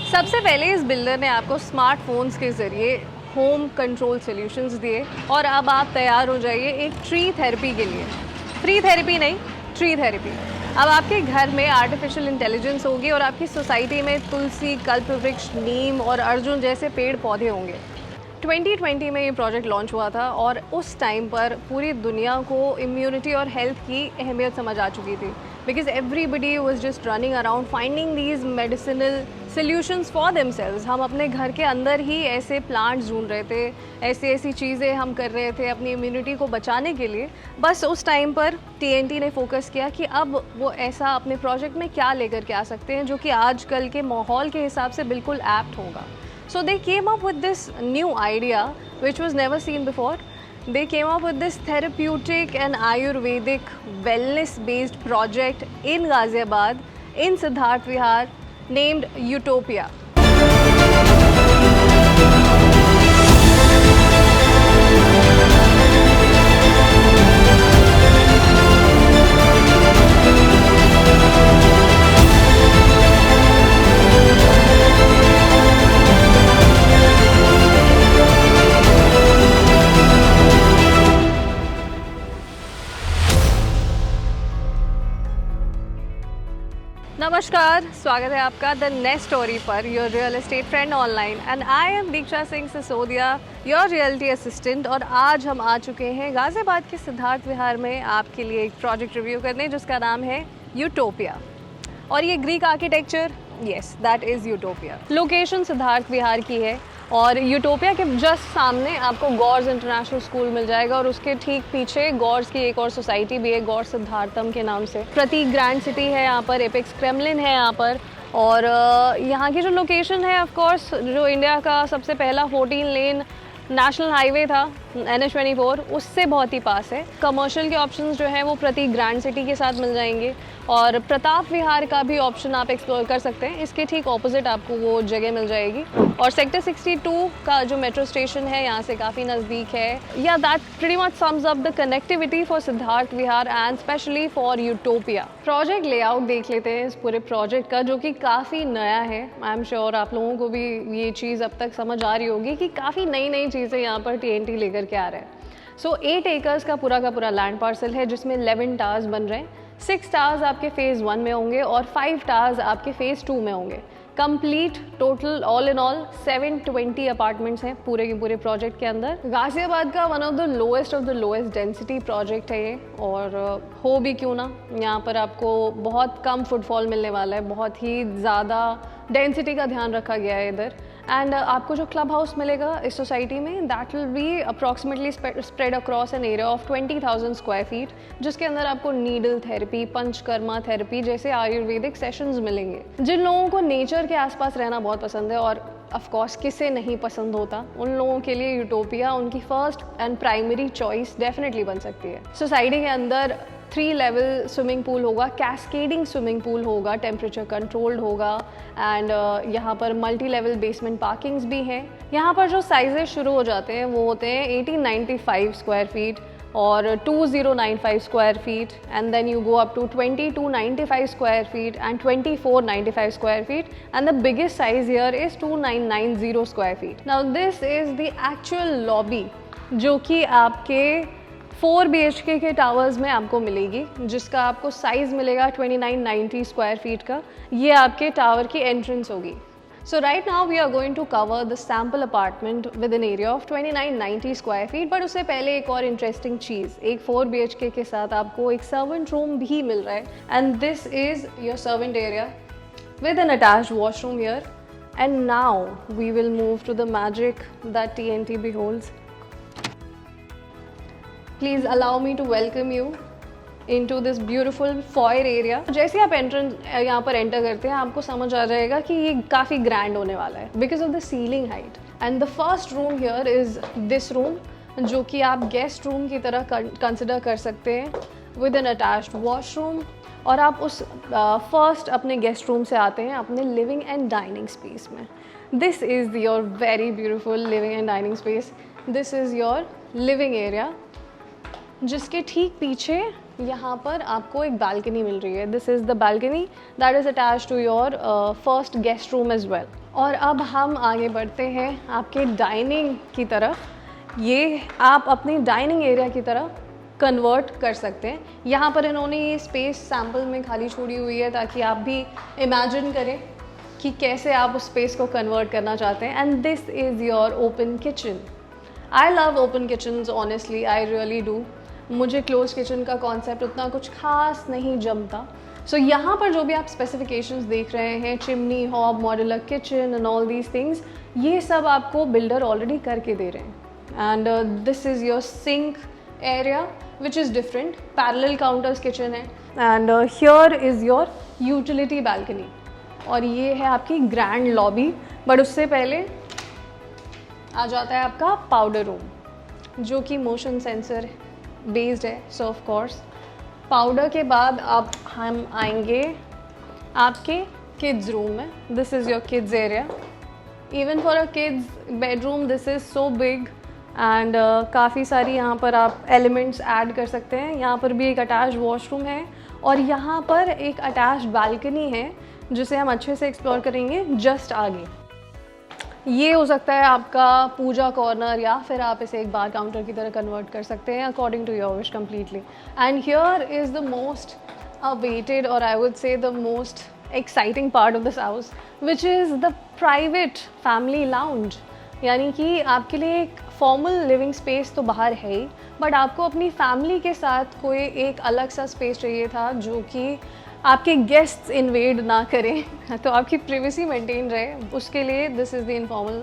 सबसे पहले इस बिल्डर ने आपको स्मार्टफोन्स के ज़रिए होम कंट्रोल सॉल्यूशंस दिए और अब आप तैयार हो जाइए एक ट्री थेरेपी के लिए। फ्री थेरेपी नहीं, ट्री थेरेपी। अब आपके घर में आर्टिफिशियल इंटेलिजेंस होगी और आपकी सोसाइटी में तुलसी, कल्पवृक्ष, नीम और अर्जुन जैसे पेड़ पौधे होंगे। 2020 में ये प्रोजेक्ट लॉन्च हुआ था और उस टाइम पर पूरी दुनिया को इम्यूनिटी और हेल्थ की अहमियत समझ आ चुकी थी, because everybody was just running around finding these medicinal solutions for themselves. हम अपने घर के अंदर ही ऐसे प्लांट्स ढूंढ रहे थे, ऐसी चीज़ें हम कर रहे थे अपनी इम्यूनिटी को बचाने के लिए। बस उस टाइम पर TNT ने फोकस किया कि अब वो ऐसा अपने प्रोजेक्ट में क्या लेकर के आ सकते हैं जो कि आजकल के माहौल के हिसाब से बिल्कुल एप्ट होगा। So they came up with this new idea which was never seen before. They came up with this therapeutic and Ayurvedic wellness based project in Ghaziabad in Siddharth Vihar named Utopia. नमस्कार, स्वागत है आपका the next story पर, your real estate friend online. And I am Diksha Singh Sisodia, your reality assistant. और आज हम आ चुके हैं गाज़ियाबाद के सिद्धार्थ विहार में आपके लिए एक प्रोजेक्ट रिव्यू करने जिसका नाम है यूटोपिया। और ये Greek architecture, yes that is utopia. Location Siddharth Vihar की है और यूटोपिया के जस्ट सामने आपको गॉर्स इंटरनेशनल स्कूल मिल जाएगा और उसके ठीक पीछे गॉर्स की एक और सोसाइटी भी है, गौर सिद्धार्थम के नाम से। प्रतीक ग्रैंड सिटी है यहाँ पर, एपेक्स क्रेमलिन है यहाँ पर। और यहाँ की जो लोकेशन है, ऑफ कोर्स जो इंडिया का सबसे पहला 14 लेन नेशनल हाईवे था NH24, उससे बहुत ही पास है। कमर्शियल के ऑप्शंस जो हैं वो प्रतीक ग्रैंड सिटी के साथ मिल जाएंगे और प्रताप विहार का भी ऑप्शन आप एक्सप्लोर कर सकते हैं। इसके ठीक ऑपोजिट आपको वो जगह मिल जाएगी। और सेक्टर 62 का जो मेट्रो स्टेशन है यहाँ से काफ़ी नज़दीक है। या that pretty much sums up the connectivity for Siddharth Vihar and specially for utopia. Project layout देख लेते हैं इस पूरे प्रोजेक्ट का, जो कि काफ़ी नया है। आई एम श्योर आप लोगों को भी ये चीज़ अब तक समझ आ रही होगी कि काफ़ी नई चीज़ें यहाँ पर TNT लेकर के आ रहे हैं। सो 8 एकर्स का पूरा लैंड पार्सल है जिसमें 11 टावर्स बन रहे हैं। 6 टावर्स आपके फेज़ 1 में होंगे और 5 टावर्स आपके फेज़ 2 में होंगे। Complete total all in all 720 apartments हैं पूरे के पूरे प्रोजेक्ट के अंदर। गाज़ियाबाद का one of the lowest density project है ये, और हो भी क्यों ना, यहाँ पर आपको बहुत कम फुटफॉल मिलने वाला है, बहुत ही ज़्यादा डेंसिटी का ध्यान रखा गया है इधर। एंड आपको जो क्लब हाउस मिलेगा इस सोसाइटी में, that will be approximately spread across N area of 20,000 square feet, जिसके अंदर आपको नीडल थेरेपी, पंचकर्मा थेरेपी जैसे आयुर्वेदिक सेशंस मिलेंगे। जिन लोगों को नेचर के आसपास रहना बहुत पसंद है, और ऑफ कोर्स किसे नहीं पसंद होता, उन लोगों के लिए यूटोपिया उनकी first and primary choice definitely बन सकती है। सोसाइटी के अंदर 3 लेवल स्विमिंग पूल होगा, कैस्केडिंग स्विमिंग पूल होगा, टेम्परेचर कंट्रोल्ड होगा। एंड यहाँ पर मल्टी लेवल बेसमेंट पार्किंग्स भी हैं। यहाँ पर जो साइजेस शुरू हो जाते हैं वो होते हैं 1895 स्क्वायर फीट और 2095 square feet, and then you go up to 2295 square feet and 2495 square feet, and the biggest size here is 2990 square feet. Now this is the actual lobby जो कि आपके 4 BHK के टावर्स में आपको मिलेगी, जिसका आपको साइज़ मिलेगा 2990 स्क्वायर फीट का। ये आपके टावर की एंट्रेंस होगी। So right now we are going to cover the sample apartment with an area of 2990 square feet. But उससे पहले एक और इंटरेस्टिंग चीज़, एक 4 BHK के साथ आपको एक सर्वेंट रूम भी मिल रहा है, and this is your servant area with an attached washroom here. And now we will move to the magic that TNT beholds. Please allow me to welcome you into this beautiful foyer area. जैसे आप यहाँ पर enter करते हैं आपको समझ आ जाएगा कि ये काफ़ी ग्रैंड होने वाला है because of the ceiling height. And the first room here is this room, जो कि आप गेस्ट रूम की तरह कंसिडर कर सकते हैं, विद एन अटैच्ड वॉशरूम। और आप उस फर्स्ट अपने गेस्ट रूम से आते हैं अपने लिविंग एंड डाइनिंग स्पेस में। This is your very beautiful living and dining space. This is your living area, जिसके ठीक पीछे यहाँ पर आपको एक बालकनी मिल रही है. This is the balcony that is attach to your first guest room as well. और अब हम आगे बढ़ते हैं आपके डाइनिंग की तरफ. ये आप अपनी डाइनिंग एरिया की तरफ कन्वर्ट कर सकते हैं. यहाँ पर इन्होंने ये स्पेस सैम्पल में खाली छोड़ी हुई है ताकि आप भी इमेजिन करें कि कैसे आप उस स्पेस को कन्वर्ट करना चाहते हैं. And this is your open kitchen. I love open kitchens honestly, I really do. मुझे क्लोज किचन का कॉन्सेप्ट उतना कुछ खास नहीं जमता. सो यहाँ पर जो भी आप स्पेसिफिकेशंस देख रहे हैं, chimney, hob, modular kitchen and all these things, ये सब आपको बिल्डर ऑलरेडी करके दे रहे हैं. And this is your sink area which is different. Parallel counters kitchen है. And here is your utility balcony. और ये है आपकी ग्रैंड लॉबी. बट उससे पहले आ जाता है आपका पाउडर रूम जो कि मोशन सेंसर बेस्ड है. सो ऑफ कोर्स पाउडर के बाद अब हम आएंगे आपके किड्स रूम में. This is your kids area. Even for a kids bedroom this is so big. And काफ़ी सारी यहाँ पर आप एलिमेंट्स ऐड कर सकते हैं. यहाँ पर भी एक अटैच्ड वॉशरूम है और यहाँ पर एक अटैच्ड बालकनी है जिसे हम अच्छे से एक्सप्लोर करेंगे जस्ट आगे. ये हो सकता है आपका पूजा कॉर्नर या फिर आप इसे एक बार काउंटर की तरह कन्वर्ट कर सकते हैं according to your wish completely. And here is the most awaited और I would say the most exciting part of this house which is the private family lounge. यानी कि आपके लिए एक फॉर्मल लिविंग स्पेस तो बाहर है ही, बट आपको अपनी फैमिली के साथ कोई एक अलग सा स्पेस चाहिए था जो कि आपके गेस्ट्स इन्वेड ना करें तो आपकी प्राइवेसी मेंटेन रहे. उसके लिए this is the informal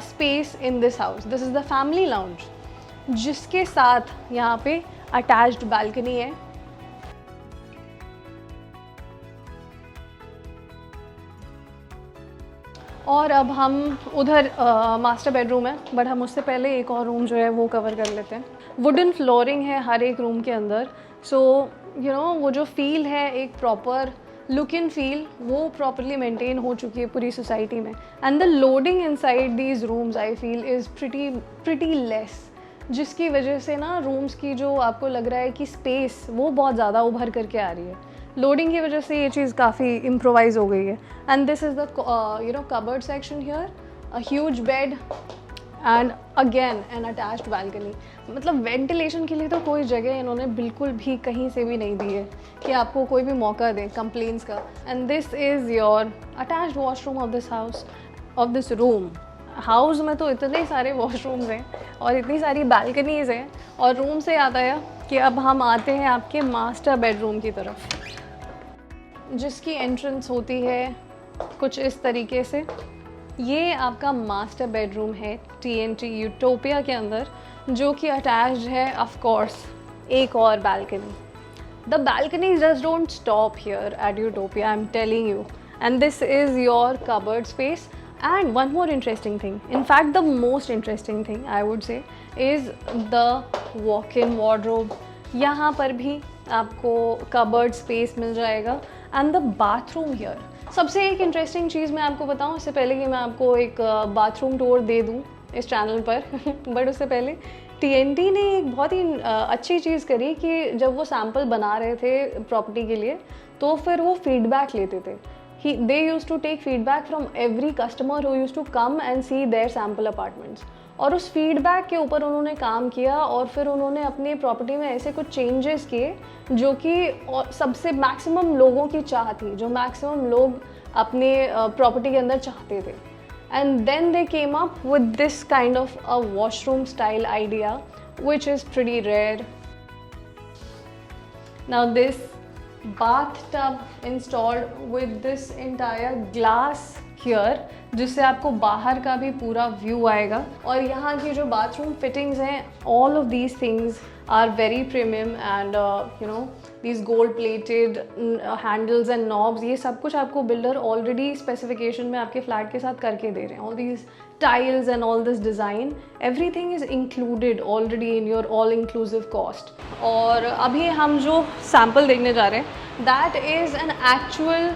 space in this house. This is the family lounge जिसके साथ यहाँ पे अटैच्ड बालकनी है. और अब हम उधर मास्टर बेडरूम है, बट हम उससे पहले एक और रूम जो है वो कवर कर लेते हैं. वुडन फ्लोरिंग है हर एक रूम के अंदर. सो यू नो वो जो फील है एक प्रॉपर लुक इन फील वो प्रॉपरली मेंटेन हो चुकी है पूरी सोसाइटी में. And the loading inside these rooms I feel is pretty less, जिसकी वजह से ना रूम्स की जो आपको लग रहा है कि स्पेस वो बहुत ज़्यादा उभर करके आ रही है. लोडिंग की वजह से ये चीज़ काफ़ी इम्प्रोवाइज हो गई है. And this is the cupboard section here, a huge bed and again an attached balcony. मतलब वेंटिलेशन के लिए तो कोई जगह इन्होंने बिल्कुल भी कहीं से भी नहीं दी है कि आपको कोई भी मौका दे कंप्लेंट्स का. And this is your attached washroom of this house, of this room. House में तो इतने सारे वॉशरूम्स हैं और इतनी सारी बालकनीज़ हैं. और रूम से आता है कि अब हम आते हैं आपके मास्टर बेडरूम की तरफ, जिसकी एंट्रेंस होती है कुछ इस तरीके से. ये आपका मास्टर बेडरूम है TNT यूटोपिया के अंदर, जो कि अटैच्ड है ऑफ कोर्स एक और balcony. The balcony just don't stop here eight utopia, I am telling you. And this is your cupboard space. And one more interesting thing, in fact the most interesting thing I would say is the walk-in wardrobe. यहाँ पर भी आपको cupboard space मिल जाएगा. And the bathroom here, सबसे एक interesting चीज़ मैं आपको बताऊँ इससे पहले कि मैं आपको एक बाथरूम टूर दे दूँ इस चैनल पर बट उससे पहले TNT ने एक बहुत ही अच्छी चीज़ करी कि जब वो सैम्पल बना रहे थे प्रॉपर्टी के लिए तो फिर वो फीडबैक लेते थे. They used to take feedback from every customer who used to come and see their sample apartments. और उस फीडबैक के ऊपर उन्होंने काम किया और फिर उन्होंने अपनी प्रॉपर्टी में ऐसे कुछ चेंजेस किए जो कि सबसे मैक्सिमम लोगों की चाह थी, जो मैक्सिमम लोग अपने प्रॉपर्टी के अंदर चाहते थे. And then they came up with this kind of a washroom style idea which is pretty rare. Now this bathtub installed with this entire glass here, जिससे आपको बाहर का भी पूरा व्यू आएगा. और यहाँ की जो बाथरूम फिटिंग्स हैं, all of these things are very premium and you know these gold plated handles and knobs, ये सब कुछ आपको बिल्डर ऑलरेडी स्पेसिफिकेशन में आपके फ्लैट के साथ करके दे रहे हैं. all these tiles and all this design, everything is included already in your all inclusive cost. और अभी हम जो सैम्पल देखने जा रहे हैं that is an actual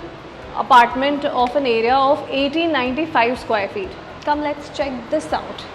apartment of an area of 1895 square feet. Come let's check this out.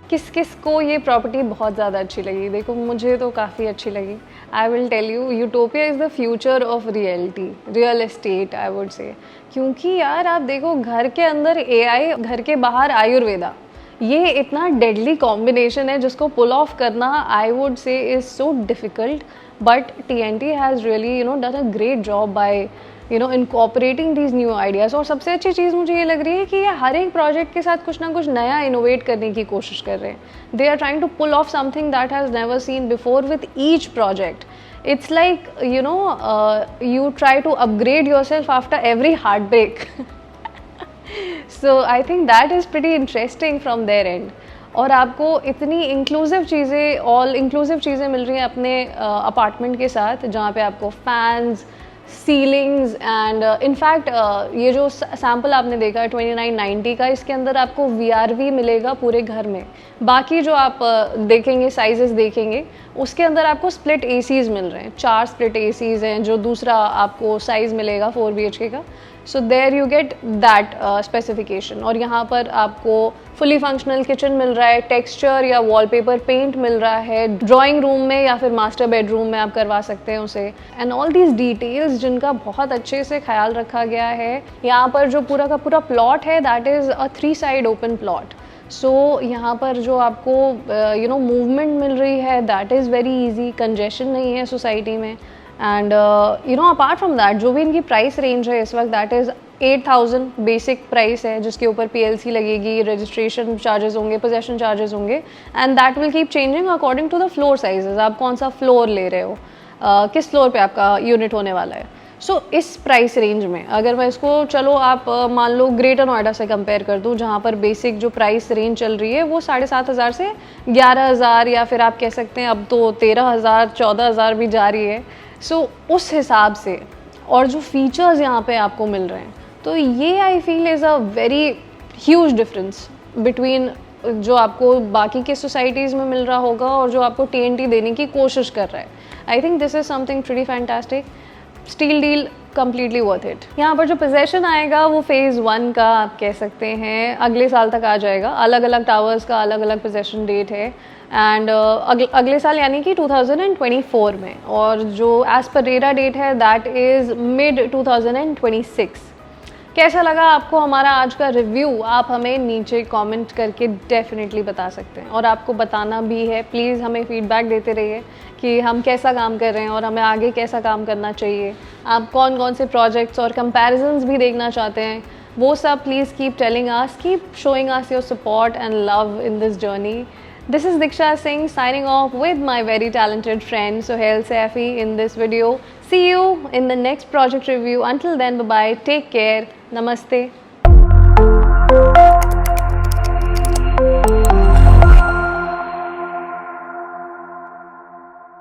किस किस को ये प्रॉपर्टी बहुत ज़्यादा अच्छी लगी? देखो मुझे तो काफ़ी अच्छी लगी। I will tell you, Utopia is the future of reality, real estate I would say. क्योंकि यार आप देखो, घर के अंदर एआई, घर के बाहर आयुर्वेदा, ये इतना डेडली कॉम्बिनेशन है जिसको पुल ऑफ करना आई वुड से is so difficult, but TNT has really done a great job by incorporating these new ideas. और सबसे अच्छी चीज़ मुझे ये लग रही है कि ये हर एक प्रोजेक्ट के साथ कुछ ना कुछ नया इनोवेट करने की कोशिश कर रहे हैं। They are trying to pull off something that has never seen before with each project. It's like you try to upgrade yourself after every heartbreak. So I think that is pretty interesting from their end. और आपको इतनी inclusive चीज़ें, all inclusive चीज़ें मिल रही हैं अपने apartment के साथ, जहाँ पे आपको फैंस, सीलिंग्स एंड इनफैक्ट ये जो सैम्पल आपने देखा है 2990 का, इसके अंदर आपको VRV मिलेगा पूरे घर में। बाकी जो आप देखेंगे, साइजेस देखेंगे, उसके अंदर आपको स्प्लिट ACs मिल रहे हैं। 4 स्प्लिट ACs हैं, जो दूसरा आपको साइज़ मिलेगा 4 BHK का। So there you get that specification. और यहाँ पर आपको फुली फंक्शनल किचन मिल रहा है, टेक्सचर या वॉलपेपर पेंट मिल रहा है, ड्राइंग रूम में या फिर मास्टर बेडरूम में आप करवा सकते हैं उसे। एंड ऑल दीज डिटेल्स जिनका बहुत अच्छे से ख्याल रखा गया है। यहाँ पर जो पूरा का पूरा प्लॉट है, that is a 3 side open plot. So यहाँ पर जो आपको मूवमेंट मिल रही है, that is very easy, congestion नहीं है सोसाइटी में। एंड अपार्ट फ्रॉम दैट, जो भी इनकी प्राइस रेंज है इस वक्त, दैट इज़ 8000 बेसिक प्राइस है, जिसके ऊपर PLC लगेगी, रजिस्ट्रेशन चार्जेस होंगे, पोजेशन चार्जेस होंगे, and that will keep changing according to the floor sizes. आप कौन सा फ्लोर ले रहे हो, किस फ्लोर पे आपका यूनिट होने वाला है। सो इस प्राइस रेंज में अगर मैं इसको, चलो आप मान लो ग्रेटर नोएडा से कंपेयर कर दूँ, जहाँ पर बेसिक जो प्राइस रेंज चल रही है वो 7500 से 11000, या फिर आप कह सकते हैं अब तो 13000 14000 भी जा रही है। सो उस हिसाब से, और जो फीचर्स यहाँ पे आपको मिल रहे हैं, तो ये I feel is a very huge difference between जो आपको बाकी के सोसाइटीज़ में मिल रहा होगा और जो आपको TNT देने की कोशिश कर रहा है। I think this is something pretty fantastic. Steal deal completely worth it. यहाँ पर जो पोजेशन आएगा वो फेज़ 1 का आप कह सकते हैं अगले साल तक आ जाएगा। अलग अलग टावर्स का अलग अलग पोजेशन डेट है, एंड अगले साल यानी कि 2024 में, और जो एज़ पर रेरा डेट है दैट इज़ मिड 2026। कैसा लगा आपको हमारा आज का रिव्यू? आप हमें नीचे कमेंट करके डेफिनेटली बता सकते हैं, और आपको बताना भी है, प्लीज़ हमें फीडबैक देते रहिए कि हम कैसा काम कर रहे हैं और हमें आगे कैसा काम करना चाहिए। आप कौन कौन से प्रोजेक्ट्स और कंपैरिजन्स भी देखना चाहते हैं, वो सब please keep telling us, keep showing us your support and love in this journey. This is Diksha Singh signing off with my very talented friend Sohail Saifi in this video. See you in the next project review. Until then, bye-bye. Take care. Namaste.